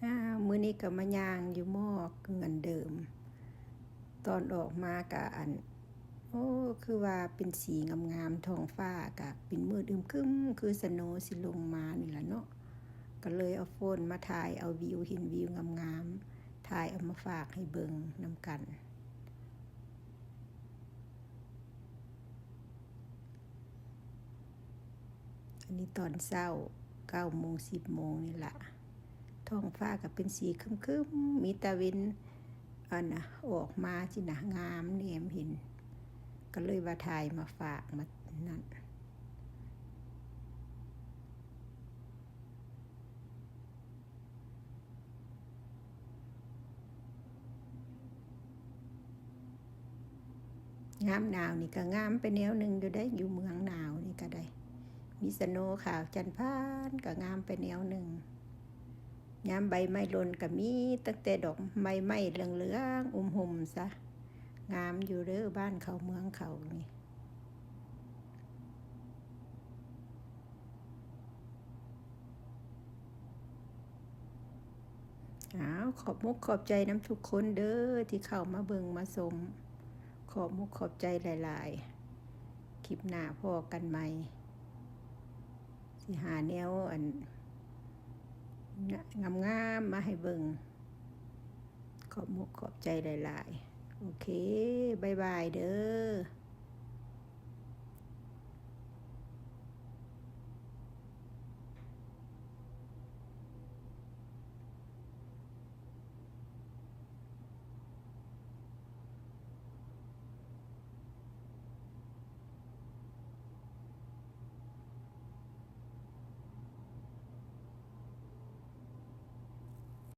มื้อนี้ก็มาย่างอยู่หม้อเงินเดิมตอนออกมากะโอ้คือว่าเป็นสีงามๆท้องฟ้ากะเป็นมืดอึมครึมคือสโนว์สิลงมานี่ล่ะเนาะก็เลยเอาโฟนมาถ่ายเอาวิวเห็นวิวงามๆถ่ายเอามาฝากให้เบิ่งนำกันอันนี้ตอนเช้า9 โมง 10 โมงนี่ล่ะท้องฟ้าก็เป็นสีครึมๆมีตะวันออกมาสินะงามแนมเห็นก็เลยว่าถ่ายมาฝากมานั่นงามหนาวนี่ก็งามไปแนวหนึ่งอยู่ได้อยู่เมืองหนาวนี่ก็ได้มีสโนว์ขาวจันทร์พานก็งามไปแนวหนึ่งยามใบไม้หล่นก็มีตั้งแต่ดอกใบไม้เหลืองๆห่มซะงามอยู่เด้อบ้านเขาเมืองเขานี่ขอบมุกขอบใจน้ำทุกคนเด้อที่เข้ามาเบิ่งมาชมขอบมุกขอบใจหลายๆคลิปหน้าพอกันใหม่สิหาแนวงามๆมาให้เบิ่งขอบมุกขอบใจหลายๆโอเคบ๊ายบายเด้อ